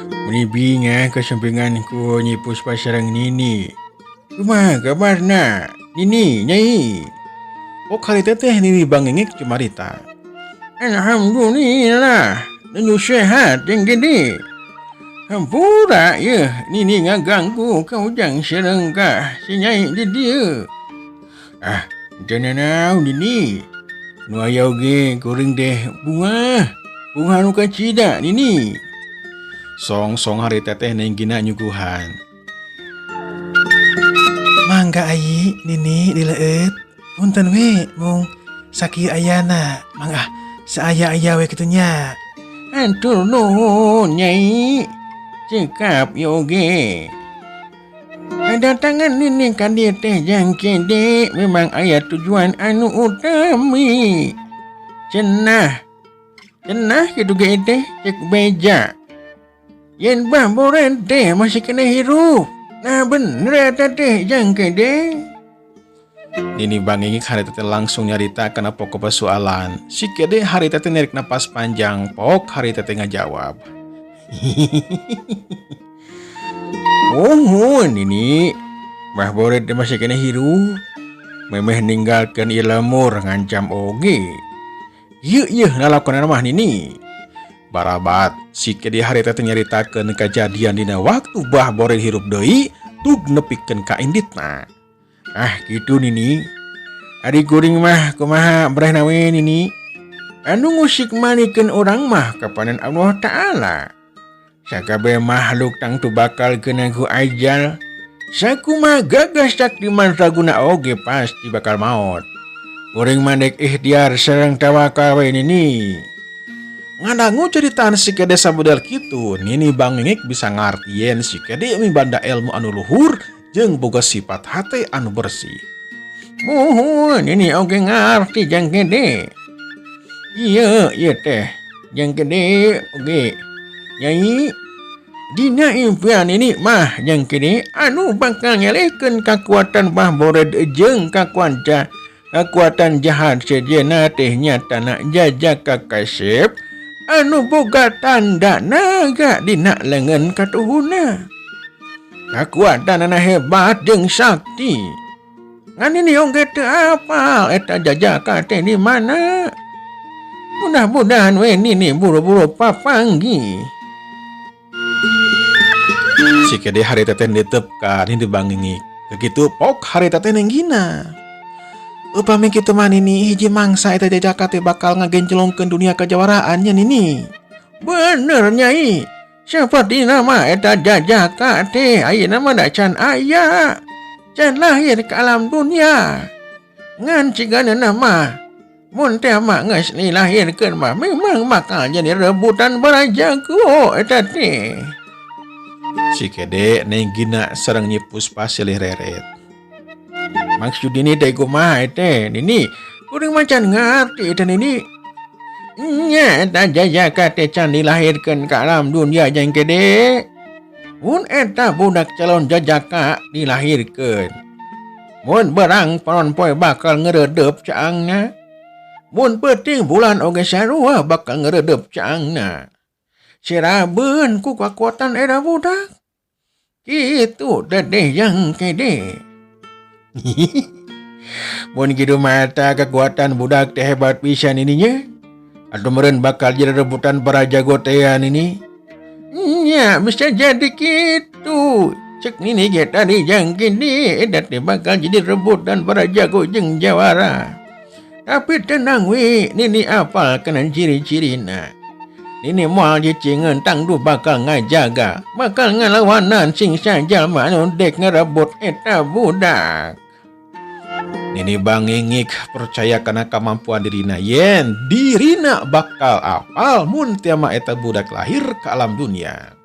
Menibinga kesampinganku Nyi Puspa sareng Nini. Kumaha kabarna? Nini, Nyai. Oh kali teteh Nini bangengik cumarita. Alhamdulillah, nu sehat yang gede. Hampura ya, Nini ngaganggu kau jang sareng ka si Nyai di dieu. Ah, jangan Nini. Nu aya oge kuring teh bunga nu kacida Nini. Song hari teteh nenggina nyuguhan. Mangga ayi Nini dileut. Punten we mung sakieu ayana. Mangga saaya-aya we kitu nya. Atur nuhun Nyai. Cekap ya oge. Kedatangan Nini ka dieu teh jang kede memang aya tujuan anu utami. Cenah kitu ge teh cek beja. Yen bah boren teh masih kena hirup. Nah bener eta teh jang kede. Nini bangengik hari tete langsung nyarita kana pokok persoalan. Si kede hari tete narik napas panjang, pok hari tete ngajawab. Oh Nini, bah boren teh masih kena hirup. Memeh ninggalkeun ieu lemur ngancam oge. Ieu nalakon mah Nini. Barabat, si kedi hari tete nyaritakeun kejadian dina waktu bah boren hirup deui tug nepikeun ka inditna. Ah gitu Nini. Adik kuring mah kumaha brehna we Nini. Anu ngusik manikeun urang mah kapanen Allah Ta'ala. Sakabeh makhluk tangtu bakal kena ku ajal. Sakumaha gagas tak dimanraguna oge pasti bakal maot. Kuring mandek ikhtiar sareng tawakal we Nini. Ngadangu ceritaan si kede sabudel kitu, Nini bangengik bisa ngartieun si kede mibanda ilmu anu luhur jeung boga sifat hate anu bersih. Muhun Nini oge ngarti jang kede. Iya teh jang kede oge. Nyai dina impian ini mah jang kede anu bakal ngelehkeun kakuatan bah bored jeung kakuatan jahat sejenna teh nyatana jajak kakasep anu boga tanda naga dina lengan katuhuna. Kakuatan hebat jeung sakti. Ngan ini oge teu apal eta jajaka teh di mana. Mudah-mudahan we Nini buru-buru papanggi. Si kede hari tete ditep ka Nini bangengik. Begitu pok hari tete nenggina. Upami kitu mah Nini hiji mangsa eta jajaka teh bakal ngagencelongkeun dunia kejawaraannya Nini. Bener Nyai. Seperti nama eta jajaka teh ayeuna mah da can aya. Can lahir ke alam dunia. Ngan ciganana mah mun teh mah geus dilahirkeun mah memang bakal jadi rebutan barajago eta teh. Si kede nenggina sareng Nyi Puspa silih reret. Maksud ini teh kumaha teh Nini? Kuring macan ngarti eta Nini. Nya eta jajaka teh can dilahirkeun ka alam dunia jang kede. Mun eta budak calon jajaka dilahirkeun. Mun berang panon poe bakal ngeredep caangna. Mun peuting bulan oge sarua bakal ngeredep caangna. Sirabeun ku kakuatan era budak. Kitu dedeh jang kede. Mun kitu mata kekuatan budak teh hebat pisan ininya. Atuh meureun bakal jadi rebutan para jago tean ini. Nya bisa jadi kitu. Cek Nini ge tadi jang kene eta teh bakal jadi rebutan para jago jeung jawara. Tapi tenang we, Nini apal kana ciri-cirina. Nini moal jicingeun tangdu bakal ngajaga, bakal ngalawanan sing sajalma anu dek ngarebut eta budak. Nini bangengik percaya kana kemampuan dirina yen dirina bakal apal mun tiama eta budak lahir ke alam dunia.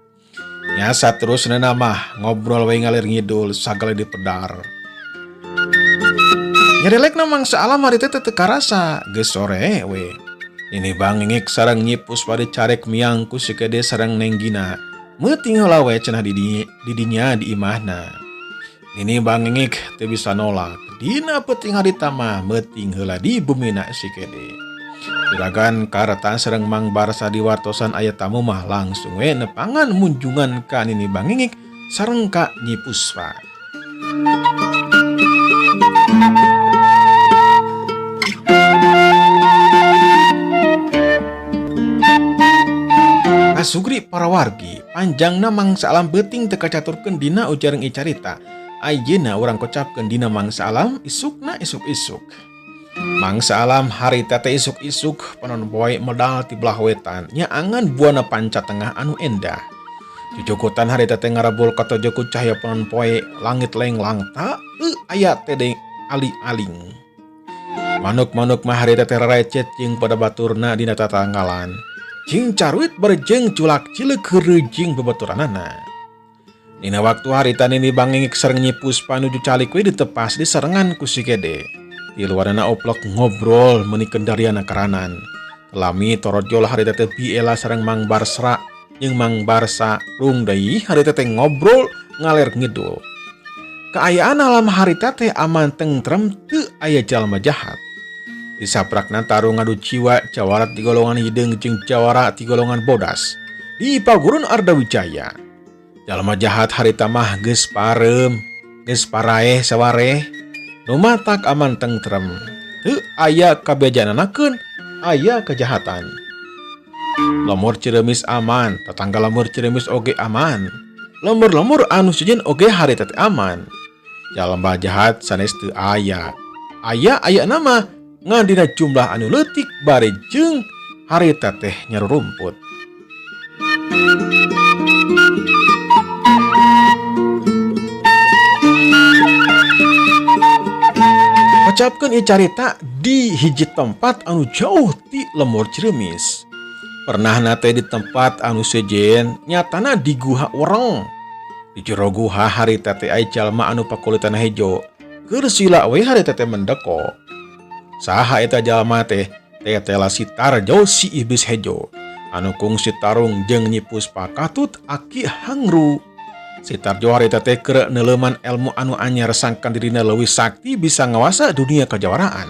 Nyasa terus mah ngobrol we ngalir ngidul sagala dipedar. Nyarelek mangsa alam hari teh teu karasa geus sore we. Nini bangengik sareng Nyi Puspa dicarek miang ku si kede sareng nenggina. Meuting heula we cenah didinya di imahna. Nini bangengik teu bisa nolak. Dina peuting harita mah meuting heula di bumina si kede. Juragan kareta sareng Mang Barsa diwartosan aya tamu mah langsung we nepangan munjungan ka Nini Bangingik sareng ka Nyi Puspa. Kasugri para wargi panjangna mangsa alam beuting teu kacaturkeun dina ujareng icarita. Ayeuna urang kocapkeun dina mangsa alam isukna isuk-isuk. Mangsa alam harita teh isuk-isuk panon poe medal ti belah wetan nyaangan buana panca tengah anu endah. Jujukutan harita teh ngarabul katojo ku cahya panon poe langit lenglang ta aya teh deui aling-aling. Manuk-manuk mah harita teh recet jeung pada baturna dina tatanggalan. Jing caruit berjeng culak cileuk heureujing babaturanana. Dina waktu harita Nini Bangingik sareng Nyi Puspa nuju calik we ditepas di sarengan ku si Gede. Di luarana oplok ngobrol meuni kendariana karanan. Lami torojol harita teh biela sareng Mang Barsra jeung Mang Barsa rung deui harita teh ngobrol ngaler ngidul. Kaayaan alam harita teh aman tentrem teu aya jalma jahat. Disaprakna tarung ngadu jiwa jawara ti golongan hideung jeung jawara ti golongan bodas. Di Pagurun Ardawijaya. Jalma jahat harita mah geus parem, geus paraeh sawareh. Nu matak aman tentrem. Teu aya kabejananakeun, aya kejahatan. Lemur Ciremis aman, tetangga lemur Ciremis oge aman. Lemur-lemur anu sejen oge harita teh aman. Jalma jahat sanes teu aya. Aya nama ngadina jumlah anu leutik bare jeung harita teh nyarurumput. Ucapkeun ieu carita di hiji tempat anu jauh ti lemur Ciremis. Pernahna teh di tempat anu sejen nyatana di guha urang. Di jero guha harita teh aya jalma anu pakulitana hejo. Keur sila we harita teh mendeko. Saha eta jalma teh tetela Sitarjo si iblis hejo anu kungsi tarung jeung Nyi Puspa katut aki hangru. Sitarjo harita teh keur neuleuman elmu anu anyar sangkan dirina leuwih sakti bisa ngawasa dunia kejawaraan.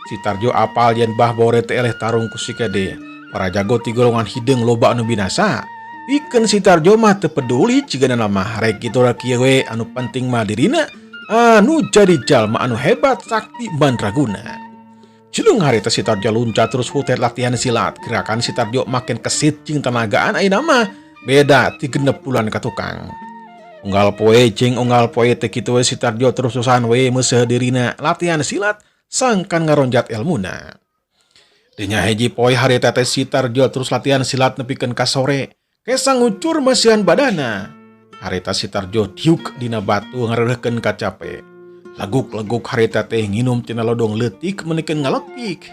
Sitarjo apal yen bah bore teh eleh tarung ku si Gede. Para jago ti golongan hideung loba anu binasa. Pikeun Sitarjo mah teu peduli ciganana mah rek kitu ra kieu we anu penting mah dirina anu jadi jalma anu hebat sakti mandraguna. Jeung harita Sitarjo luncat terus hutet latihan silat. Gerakan Sitarjo makin kesit jeung tenagaan ayeuna mah beda ti 60 ka tukang. Unggal poe jeung unggal poe teh kitu we Sitarjo terus-terusan we meuseuh dirina latihan silat sangkan ngaronjat elmuna. Dinya hiji poe harita teh Sitarjo terus latihan silat nepikeun ka sore. Kesa ngucur masihan badana. Harita Sitarjo diuk dina batu ngareureuhkeun ka cape. Leguk-leguk harita teh nginum tina lodong leutik menikeun ngalekik.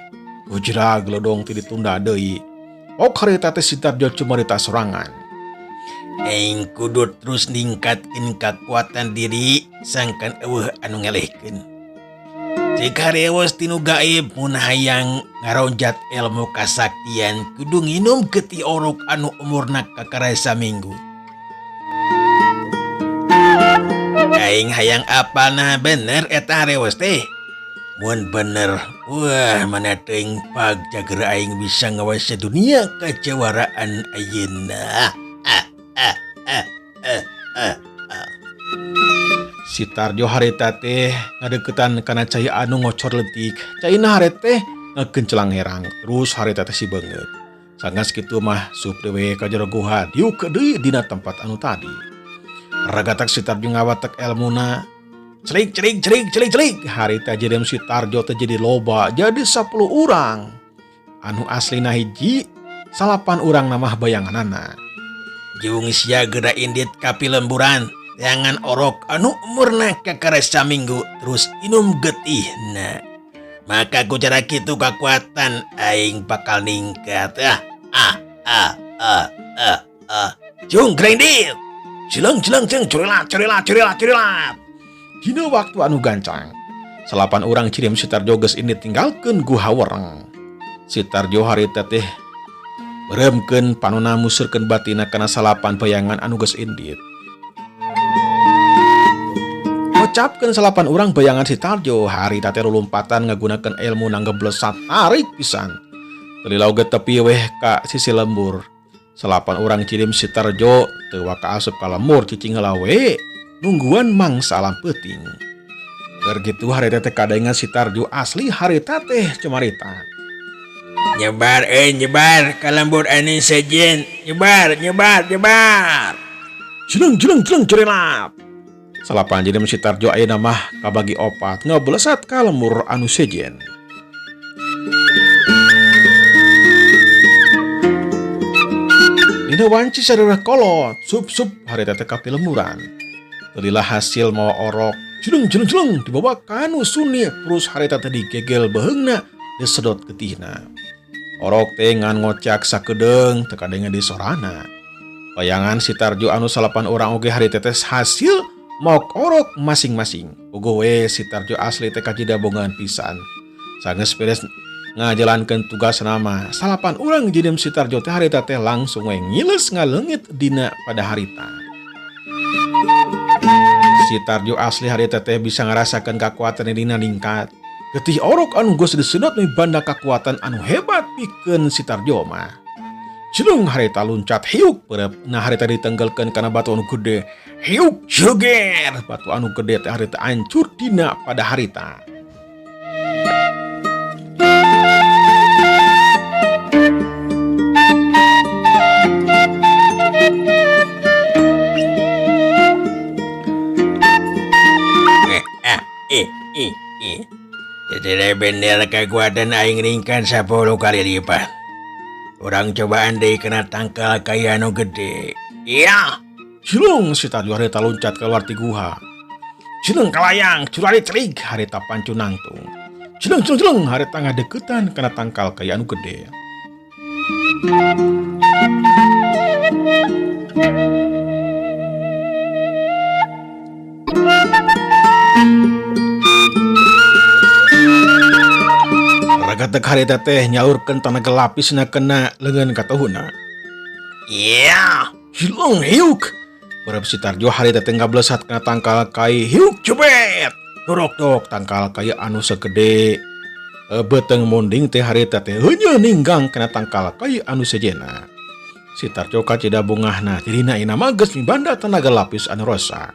Ujrag lodong ti ditunda deui. Ok harita teh Sitarjo cumarita sorangan. Aing kudu terus ningkatkeun kakuatan diri sangkan eueuh anu ngelehkeun. Jika rewas tinu gaib mun hayang ngaronjat ilmu kasaktian kudu nginum geti orok anu umurna kakara saminggu. Aing hayang apalna bener eta rewas teh. Mun bener, wah mana teuing pag jager aing bisa ngawasa dunia kejawaraan ayeuna. Sitarjo harita teh ngadeukeutan kana cai anu ngocor leutik. Caina harita teh ngakencelang herang. Terus harita teh si beungeut. Sanggas kitu mah sup dewe ka jero guha diuk deui dina tempat anu tadi. Ragatak Sitarjo ngawatek elmuna. Celik. Harita jadi Sitarjo teh jadi loba jadi 10 urang. Anu aslina hiji 8 urang namah bayanganana. Jeung sia geda indit kapi lemburan. Jangan orok anu umurna kakara saminggu terus inum getihna. Maka ku cara kitu kakuatan aing bakal ningkat. Jung grendil. Cilang ceng curilat. Dina waktu anu gancang. 8 urang cirim Sitarjo geus indit tinggalkeun guha wereng. Sitarjo harita teh beremkeun panonna musurkeun batina kana 8 bayangan anu geus indit. Ucapkeun 8 urang bayangan Sitarjo harita teh lulumpatan ngagunakeun ilmu nanggeblesat tarik pisan. Telilau ge tepi weh ka sisi lembur. Salapan orang cirim Sitarjo teu waka asup ka lembur cicing heula we nungguan mangsa alam peuting. Keur kitu harita teh kadengan Sitarjo asli harita teh cumarita. Nyebar nyebar ka lembur anu sejen. Nyebar. Jeleng cerelat. Salapan cirim Sitarjo ayeuna mah kabagi opat ngablesat ka lembur anu sejen. Dina wanci sadeureuk kolot, sup harita teh kapi lemuran. Teulilah hasil mawa orok, jeleng dibawa ka anu suni terus harita teh digegel beheungna disedot getihna. Orok teh ngan ngocak sakedeung teu kadengen di sorana. Bayangan Sitarjo anu salapan urang oge harita teh hasil mok orok masing-masing. Ugo we Sitarjo asli teh kajida bongan pisan. Sageus beres ngajalankeun tugas nama salapan urang jidim Sitarjo teh harita teh langsung we ngiles ngaleungit dina pada harita. Sitarjo asli harita teh bisa ngarasakeun kakuatan dina ningkat. Getih orok anu geus disedot mi banda kakuatan anu hebat pikeun Sitarjo mah. Jeleng harita luncat hiuk perep nah harita ditenggelkeun kana batu anu gede. Hiuk joger batu anu gede teh harita hancur dina pada harita. Jadi bener kekuatan aing ringkan 10 kali lipat. Orang cobaan deui kena tangkal kaya anu gede. Iya. Jeleng Sitarjo harita loncat keluar ti guha. Jeleng kalayang curali cerig harita pancu nangtung. Jeleng harita ngadeukeutan kana tangkal kaya anu gede. Ragatek harita teh nyaurkeun tenaga lapisna kena leungeun katuhuna. Iya. Jeleng hiuk. Perep Sitarjo harita teh ngablesat kana tangkal kai hiuk cebet. Dorok tangkal kai anu segede beteng monding teh harita teh heunyeuh ninggang kana tangkal kai anu sejena. Sitarjo kacida bungahna dirina ina mah geus mibanda tenaga lapis anu rosa.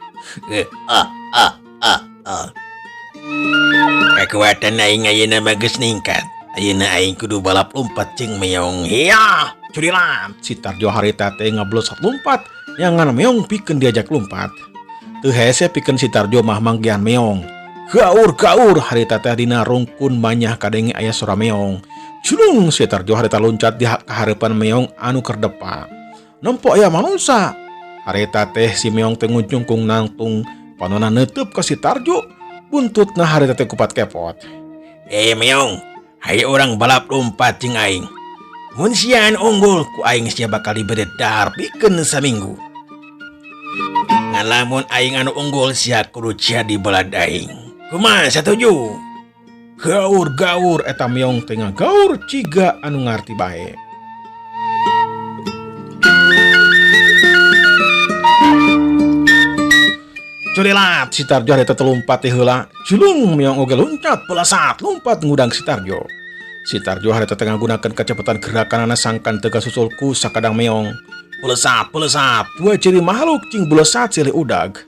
Kekuatan aing ayeuna bagus ningkat. Ayeuna aing kudu balap lompat jeung meong. Iya, curilan. Sitarjo harita teh ngablesat lompat nyangan meong pikeun diajak lompat. Teu hese pikeun Sitarjo mah manggihan meong. Gaur harita teh dina rungkun manyah kadenge aya suara meong. Julung Sitarjo harita loncat di kahareupan meong anu keur depa. Nempo aya manusa. Harita teh si meong teh nguncungkung nangtung panonna neuteub ka Sitarjo. Buntutna harita teh kupat kepot. Meong, hayu orang balap lompat jeung aing. Mun sia unggul ku aing sia bakal diberi dahar pikeun saminggu. Ngalamun aing anu unggul sia kudu jadi balad aing. Kumaha satuju? Gaur eta meong teh ngagaur ciga anu ngarti bae. Curilat Sitarjo harita teh lompat teh heula. Julung meong oge loncat pelesat lompat ngudang Sitarjo. Sitarjo harita teh ngagunakeun kacepatan gerakanana sangkan teu kasusul ku sakadang meong. Pelesat dua ciri makhluk cing belesat silih udag.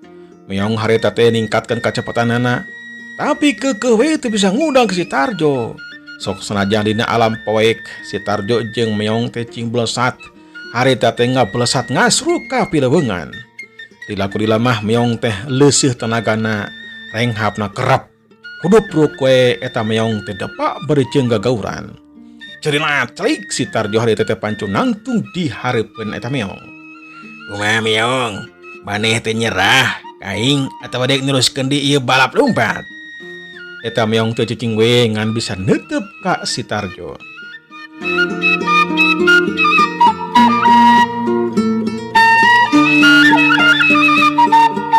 Meong harita teh ningkatkeun kecepatanana. Tapi keukeuh we teu bisa ngudang Sitarjo. Sok sanajan dina alam poek Sitarjo jeung meong teh cing belesat. Harita teh ngablesat ngasru ka pileweungan. Dilaku dilamah meong teh leuseuh tenagana renghapna kerap. Hudup we eta meong teh depa beurejeung gagauran. Cerilat celik Sitarjo harita teh pancu nangtung di hareupeun eta meong. Kumaha meong? Maneh teh nyerah ka aing atawa dek neruskeun di ieu balap lompat? Eta meong teh cicing we ngan bisa neuteub ka Sitarjo.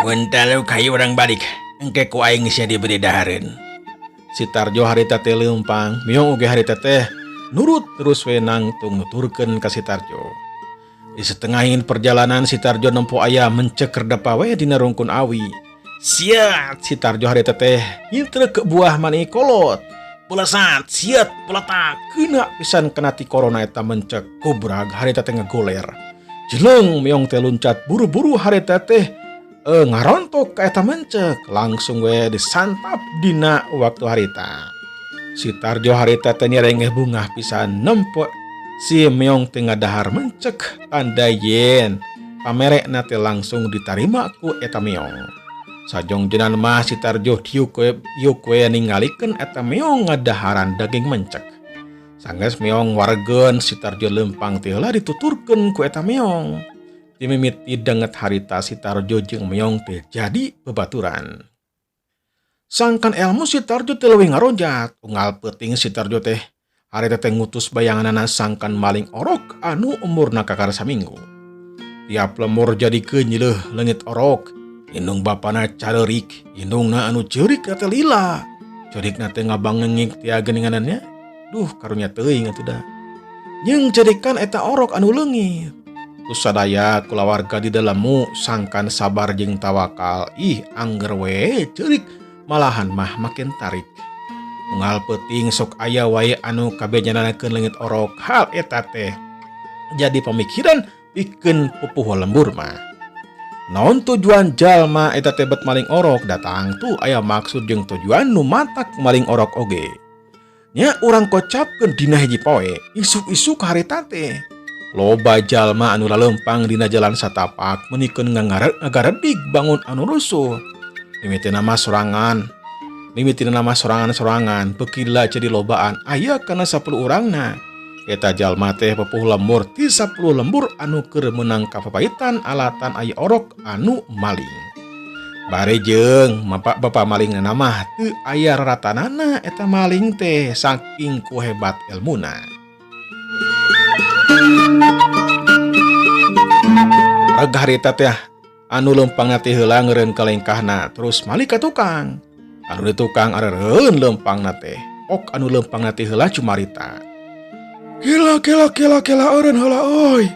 Muntalu kayu orang balik, engke ku aing sia diberi dahareun. Sitarjo harita teh leumpang, meong oge harita teh nurut terus we nangtung nuturkeun ka Sitarjo. Di setengahin perjalanan Sitarjo nempo aya menceker depa we dina rungkun awi. Siat Sitarjo harita teh ngintreuk ke buah mani kolot. pelesat, siat, peletak. Kena pisan kena ti corona eta mencek kobrag harita teh ngegoler. Jeleng meong teh luncat buru-buru harita teh ngarontok ka eta mencek. Langsung we disantap dina waktu harita. Si Tarjo harita teh nyerengeh bungah pisan nempo si meong teh ngadahar mencek tanda yen. Pamerekna teh langsung ditarima ku eta meong. Sajong jenan mah si Tarjo yukwe ningalikeun eta meong ngadaharan daging mencek. Sanggeus meong wargen si Tarjo lempang teh heula dituturkeun ku eta meong. Dimimiti danget harita si Tarjo jeung meong teh jadi bebaturan. Sangkan ilmu si Tarjo teh leuwih ngarojat, unggal peuting si Tarjo teh harita teh ngutus bayanganana sangkan maling orok anu umurna kakar saminggu. Tiap lemur jadikeun nyileuh leungit orok. Indung bapana carerik, indungna anu ceurik eta lila. Ceurikna teh ngabangengik tia geuninganannya. Duh, karunya teuing atuh da. Jeung cerikan eta orok anu leungit. Tu sadaya kulawarga di dalammu sangkan sabar jeung tawakal. Ih, angger we ceurik malahan mah makin tarik. Unggal peuting sok aya wae anu kabejananakeun leungit orok. Hal eta teh jadi pamikiran pikeun pupuh lembur mah. Naon tujuan jalma eta teh bet maling orok datang tuh aya maksud jeung tujuan nu matak maling orok oge. Nya urang kocapkeun dina hiji poe isuk-isuk harita teh. Loba jalma anu lalempang dina jalan satapak menikeun ngagaredik bangun anu rusuh. Mimitina mah sorangan bekila jadi lobaan aya kana 10 urangna. Eta jalma teh pepuh lembur ti 10 lembur anu keur meunang kapapaitan alatan aya orok anu maling. Bare jeung bapak malingna mah teu aya raratanana eta maling teh saking ku hebat ilmuna. Reg harita teh anu lempangna teh heula ngeureun kalengkahna terus malih ka tukang. Anu di tukang areureun lempangna teh. Ok anu lempangna teh heula cumarita. Kila eureun heula euy.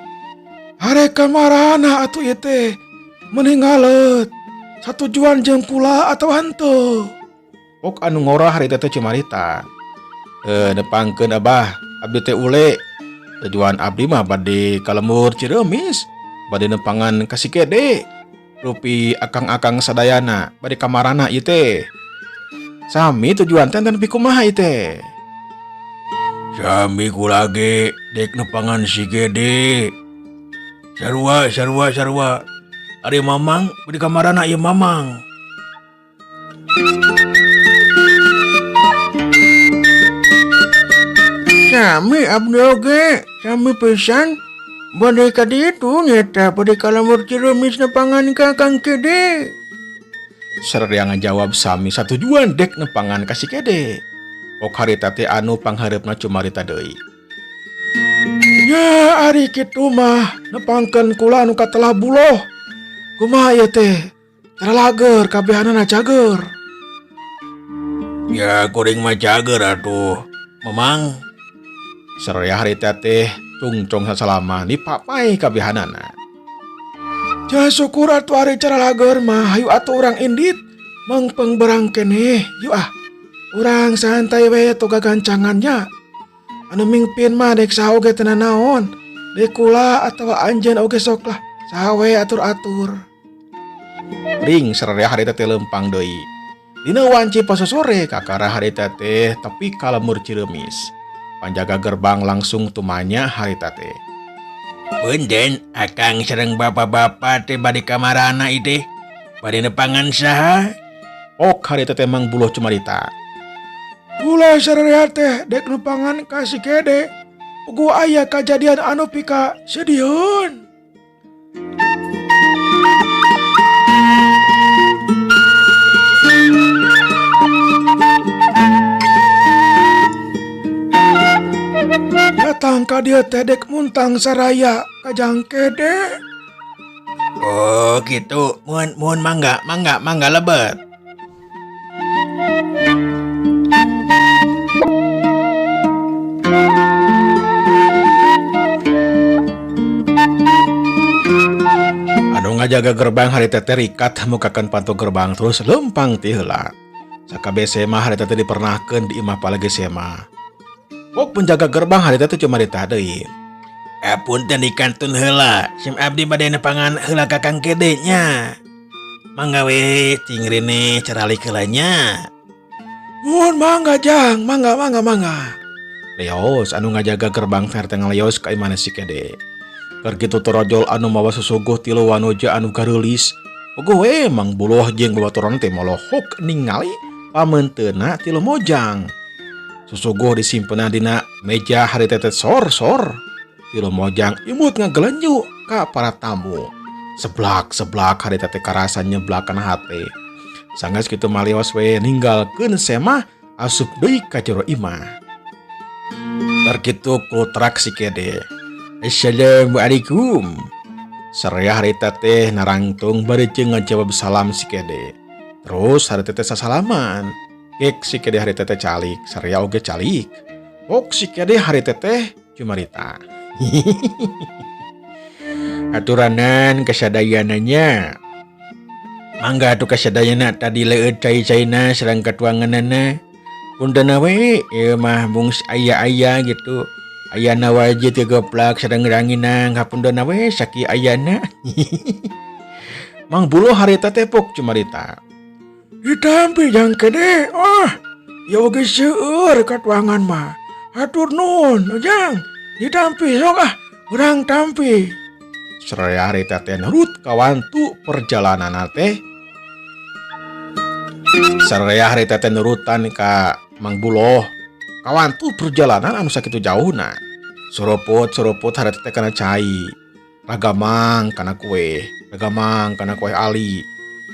Hareka marana atuh ieu teh meninggalet. Satujuan jeung kula atawa henteu. Ok anu ngorah harita teh cumarita. Nepangkeun abah, abdi teh ule. Tujuan abdi mah bade ka lembur Ciremis, bade nempangan ka Sikede. Rupi akang-akang sadayana bade ka marana ieu teh. Sami tujuan teh enten pikumaha ieu teh. Sami kula ge dek nepangan si Gede. Sarua. Ari Mamang di kamarana ieu Mamang. Sami abdi oge, sami pisan. Bade ka ditu nyata bade ka lamur Ciremis nepangan ka Kang Kede. Sararea ngajawab sami satujuan dek nepangan ka si Kede. Ok harita teh anu panghareupna cumarita deui. Ya ari kitu mah nepangkeun kula anu katelah buloh. Kumaha ieu teh? Cara lager kabehanana cager. Ya kuring mah cager atuh. Memang sararea harita teh cungcong sasalama dipapai kabehanana. Ja syukur atuh ari cara lager mah hayu atuh urang indit mangpeng berang keneh. Yuk ah. Urang santai we toga gancangannya. Anu mingpin mah dek saha oge teu naon. Dek kula atawa anjeun oge sok lah. Saha we atur-atur. Ring sararea harita teh lempang deui. Dina wanci poso sore kakara harita teh tepi ka lemur Ciremis. Panjaga gerbang langsung tumanya harita teh. Punten akang sareng bapak-bapak teh bade ka marana ieu teh. Bade nepangan saha? Ok harita teh mang buloh cumarita. Kula sararea teh dek nepangan ka si Kede. Ugu aya kajadian anu pika sedihun. Datang ka dieu teh dek muntang saraya ka Jang Kede. Oh gitu, mun mangga lebet. Anu ngajaga gerbang harita teh rikat mukakeun pantu gerbang terus lempang ti heula. Sakabe sema harita teh dipernahkeun di imah palagi sema. Pok penjaga gerbang harita teh cuma deui. Apunten dikantun heula, sim abdi bade nepangan heula ka Kang Kede nya. Mangga we cing rene caralik heula nya. Mun mangga Jang, mangga. Leos anu ngajaga gerbang fair teh ngaleos ka imana si Kede. Keur kitu torojol anu mawa susuguh tilu wanuja anu gareulis. Ogo we Mang Buloh jeung babaturan teh molohok ningali pamenteuna tilu mojang. Susuguh disimpenna dina meja harita teh sor. Tilu mojang imut ngagelenju ka para tamu. Seblak harita teh karasa nyeblak kana hate. Sanggeus kitu malios we ninggalkeun sema asup deui ka jero imah. Tar kitu kultrak si Kede. Assalamualaikum. Saraya harita teh narangtung bari jeung ngajawab salam si Kede. Terus harita teh sasalaman. Kek si Kede harita teh calik, saraya oge calik. Pok si Kede harita teh cumarita. Aturanan kasadayananya. Mangga atuh kasadayana tadi leueut cai-caina sareng katuanganana. Puntenna we ieu mah bungs aya gitu. Ayana wae teu goplak sareng ranginang hapundana we saki ayana. Mang Buloh harita teh pok cumarita. Ditampi Jang Kede. Ya oge seueur katuangan mah. Hatur nuhun Jang. Ditampi sok urang tampi. Saraya harita teh nurut kawantu perjalanan teh. Saraya harita teh nurutan ka Mang Buloh. Kawantu perjalanan anu sakitu jauhna. Soropot harita teh kana cai. Ragamang kana kue ali.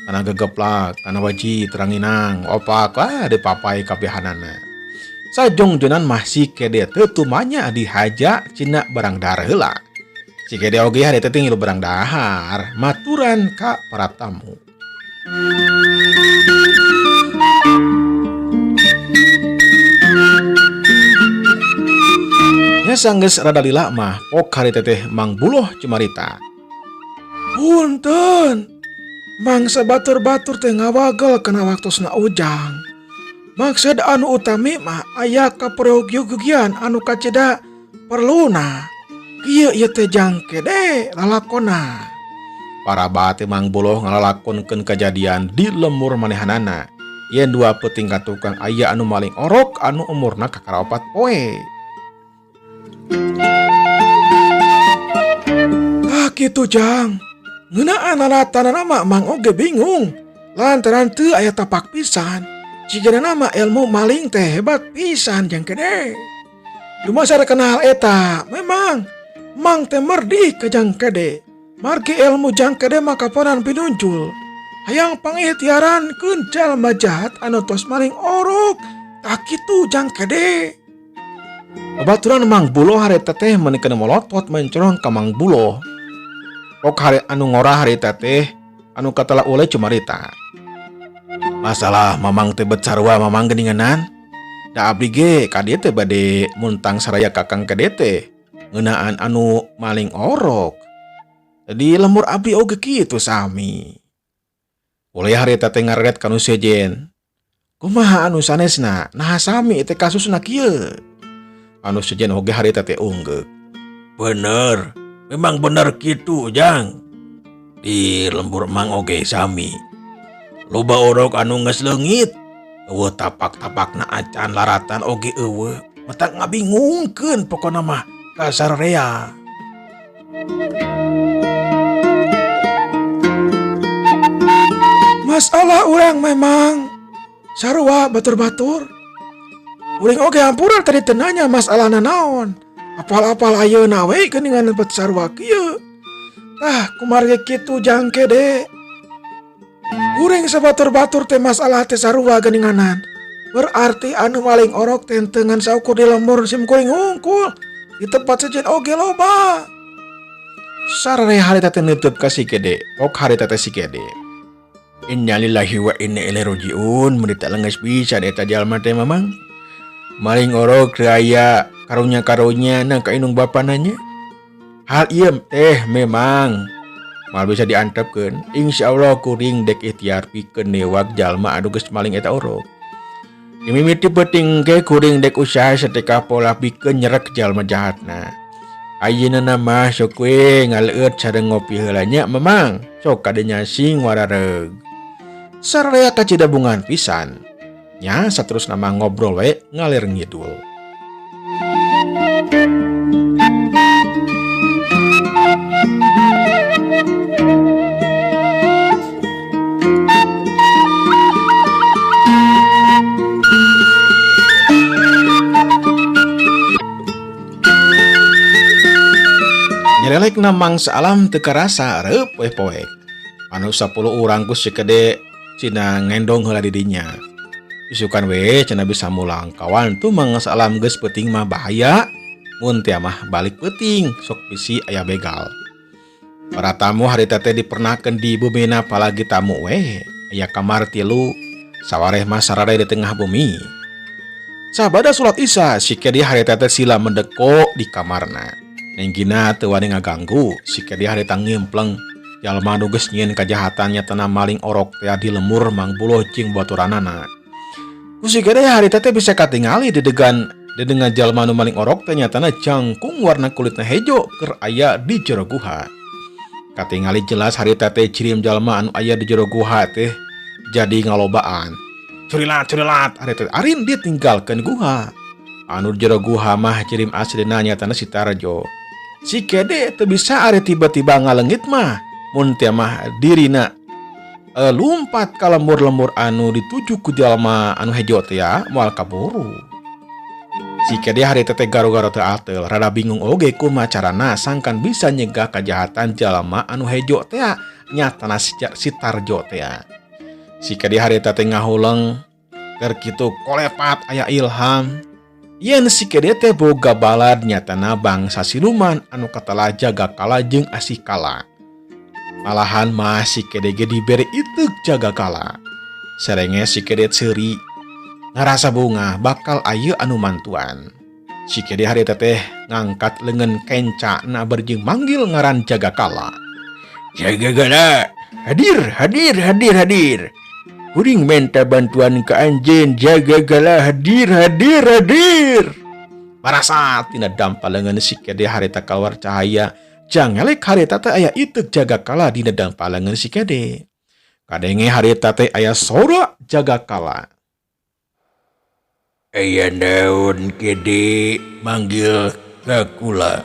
Kana gegeplak, kana waji teranginang, opak dipapai kabehanana. Sajongjonan mah si Kede teu tumanya dihaja cina barang dahar heula. Si Kede oge harita teh ngilu barang dahar, maturan ka para tamu. Nya sanggeus rada lila mah pok harita teh Mang Buloh cumarita. Punten. Mangsa batur-batur teh ngawagel kana waktosna ujang. Maksud anu utami mah aya kapereugian anu kaceda perluna. Kieu teh Jang Kede lalakonna. Para bate Mang Buloh ngalalakonkeun kejadian di lemur manehanana. Yen dua peuting tukang aya anu maling orok anu umurna kakara 4 poe. Kitu Jang. Ngeunaan alatanana mah Mang oge bingung. Lantaran teu aya tapak pisan. Jigana nama ilmu maling teh hebat pisan Jang Kede. Dumasar kenal eta, memang Mang teh merdi ke Jang Kede. Margi ilmu Jang Kede maka kaponan pinuncul. Hayang pangikhtiaran keun jalma jahat anu tos maling orok. Tak kitu Jang Kede. Babaturan Mang Buloh harita teh menikeun molotot mencorong ka Mang Buloh. Pok hari anu ngorah harita teh anu katala uleh cumarita. Masalah mamang teh bet sarua mamang geuninganan. Da abdi ge ka dieu teh bade muntang saraya ka Kang Kede teh ngeunaan anu maling orok. Di lemur abdi oge kitu sami. Uleh harita teh ngaredet ka nu sejen. Kumaha anu sanesna? Nah sami teh kasusna kieu. Anu sejen oge harita teh unggeuh. Bener. Memang bener gitu Jang. Di lembur Mang oge sami. Loba orok anu geus leungit. Eueuh tapak-tapakna acan laratan oge eueuh. Matak ngabingungkeun pokona mah ka sararea. Masalah urang memang sarua batur-batur. Uring oge hampura tadi tenanya masalahna naon. Apal-apal ayeuna we geuningan bet sarua kieu. Tah kumargi kitu Jang Kede. Uring sabatur-batur teh masalah teh sarua geuninganan. Berarti anu maling orok teh teu ngan saukur di lemur sim kuring hungkul. Di tempat sejen oge loba. Sarare harita teh neuteub ka si Kede. Pok harita teh si Kede. Innalillahi wa inna ilaihi rajiun. Mun leungeus bisa eta jalma teh mamang. Maling orok raya karunya na kainung bapananya. Hal ieu teh memang mal bisa diantepkeun. Insyaallah kuring dek ikhtiar pikeun newak jalma anu geus maling eta orok. Dimimiti penting ke kuring dek usaha setika pola pikeun nyerek jalma jahatna. Ayeuna mah sok we ngaleut sareng ngopi heula nya memang sok kadenya sing warareg. Sararea kacidabungan pisan. Nya saterus nama ngobrol we ngalir ngidul. Nyelelek namang saalam teu karasa reup we poek. Anu 10 urang ku sikede cina ngendong heula di dinya. Isukan we cenah bisa mulang kawan tuh mangsa alam geus peuting mah bahaya. Mun tia mah balik peuting sok bisi aya begal. Para tamu harita teh dipernakeun di bumina palagi tamu we. Aya kamar 3 sawareh mah sarare di tengah bumi. Sabada salat Isya sikedi harita teh sila mendeko di kamarna. Nenggina teu wani ngaganggu sikedi harita ngimpleng jalma nu geus nyieun kajahatannya tanah maling orok teh di lemur mangbuluh cing baturanana. Kusikede harita teh bisa katingali dedegan jalma nu maling orok teh nyatana jangkung warna kulitna hejo keur aya di jero guha. Katingali jelas harita teh cirim jalma anu aya di jero guha teh jadi ngalobaan. Curilat harita arin ditinggalkeun guha. Anu di jero guha mah cirim aslina nyatana si Tarjo. Sikede teu bisa ari tiba-tiba ngaleungit mah mun teh mah dirina lumpat ka lembur-lembur anu dituju ku jalma anu hejo teh ya moal kaburu. Sikede harita teh garo-garo teu ateul, rada bingung oge kumaha carana sangkan bisa nyegah kajahatan jalma anu hejo teh nyatana si Tarjo teh. Sikede harita teh ngahuleung keur kitu kolepat aya ilham. Yen sikede teh boga balad nyatana bangsa siluman anu katala jaga kala jeung asih kala. Malahan mah sikede ge dibere iteuk jaga kala. Serenge sikede seuri ngarasa bunga bakal aya anu mantuan. Sikede harita teh ngangkat leungeun kencana berjing manggil ngaran jaga kala. Jaga kala, hadir. Kuring minta bantuan ke anjeun jaga kala hadir. Parasa tina dampal leungeun sikede harita kaluar cahaya. Jangelek harita teh aya iteuk jaga kala dina dampalangeun sikede. Kadenge harita teh aya sora jaga kala. Aya naon kede manggil ka kula?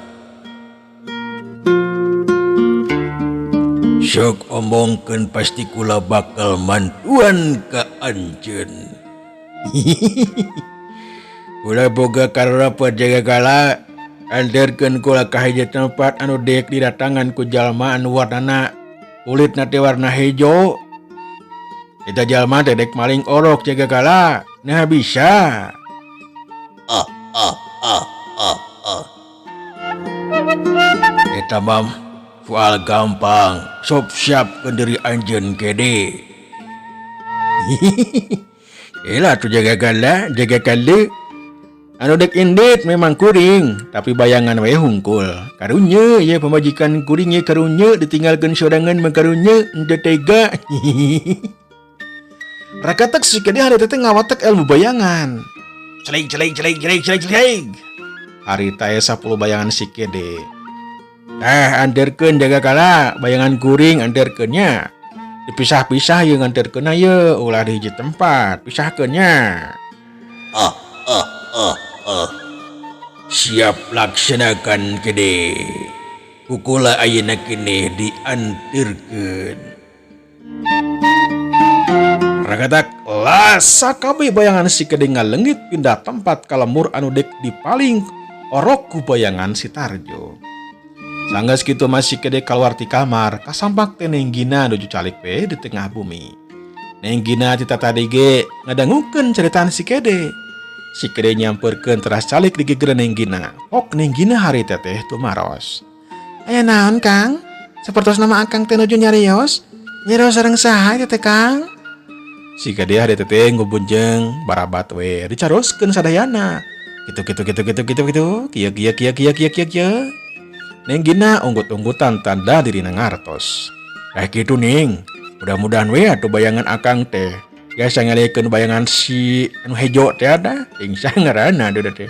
Sok omongkeun pasti kula bakal mantuan ka anjeun. Kula boga karapa jaga kala. Antarkeun kula ka hiji tempat anu deuk didatangan ku jalma anu warnana kulitna teh warna hejo. Eta jalma teh dek maling orok jaga kala. Nah bisa. Eta mah soal gampang. Sop siapkeun deuri anjeun kede. Elah tuh jaga kala. Anu dek indit memang kuring, tapi bayangan we hungkul. Karunya ya pemajikan kuring ye karunya ditinggalkeun sorangan makarunya ente tega. Rakatak sikede harita teh ngawatek ilmu bayangan. Celeg. Harita aya 10 bayangan sikede. Anterkeun jaga kala bayangan kuring anterkeun nya. Dipisah-pisah yeung anterkeun ayeuna ulah di hiji tempat, pisahkeun nya. Siap laksanakan kede. Kukula ayeuna keneh diantirkeun. Ragadak lasa kabeh bayangan si kede ngaleungit pindah tempat ka lemur anu dek dipaling orok ku bayangan si Tarjo. Sanggeus kitu masih kede kaluar ti kamar, kasampak teh Nenggina nuju calik we di tengah bumi. Nenggina ti tadi ge ngadangukeun ceritaan si kede. Si kede nyamperkeun teras calik di gegereun Nenggina. Pok Nenggina harita teh tumaros. Aya naon Kang? Sapertos nama Akang teh nuju nyarios? Nyarios sareng saha teh Kang? Si kede harita teh ngubunjeng barabat we dicaroskeun sadayana. Gitu. Kieu. Nenggina unggut-unggutan tanda dirina ngartos. Kitu Ning, mudah-mudahan we atuh bayangan Akang teh Biasa ngalekeun bayangan si anu hejo teh ada, ingsa ngaranna teh teh.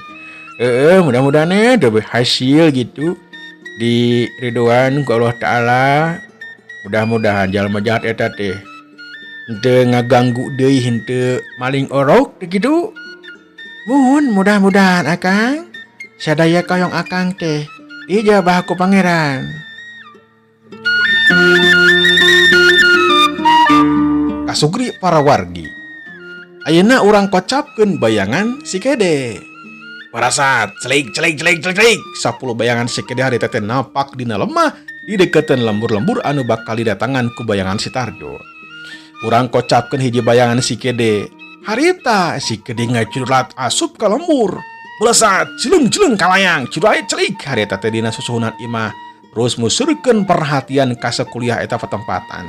Mudah-mudahan teh hasil gitu di ridwan ku Allah Ta'ala. Mudah-mudahan jalma jahat eta teh henteu ngaganggu deui, henteu maling orok teh kitu. Mudah-mudahan Akang sadaya kayong Akang teh dijabah ku pangeran. Kasugri para wargi. Ayeuna urang kocapkeun bayangan si Kede. Parasat, celik, 10 bayangan si Kede harita teh napak dina lemah di deketan lembur-lembur anu bakal didatangan ku bayangan si Tarjo. Urang kocapkeun hiji bayangan si Kede. Harita si Kede ngacurat asup ka lembur. Melesat, cilung kalayang, curai celik harita teh dina susuhunan imah. Terus musurkeun perhatian ka sakuliah eta patempatan.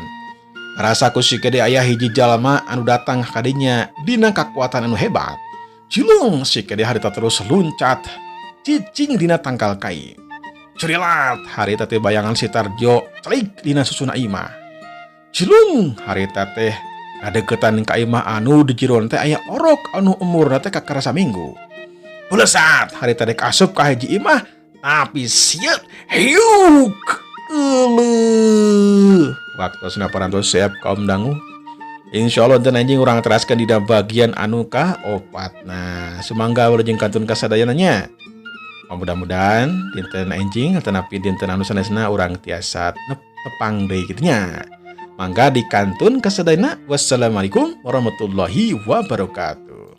Rasa ku si Kede aya hiji jalma anu datang kadinya dina kakuatan anu hebat. Cilung si Kede harita terus luncat cicing dina tangkal kai. Curilat harita teh bayangan si Tarjo celik dina susuna imah. Cilung harita teh ngadeukeutan ka imah anu di jiron teh aya orok anu umurna teh kakarasa minggu. Pelesat harita dek asup ka hiji imah tapi siet hiuk waktu parantos siap kaum dangu. Insyaallah dan anjing urang teraskan di bagian anu ka opat. Nah, semangga ulah jeung kantun kasadayananya. Mudah-mudahan dinten anjing tanapi dinten anu sanesna urang tiasa tepang deui kitu nya. Mangga di kantun kasadayana. Wassalamualaikum warahmatullahi wabarakatuh.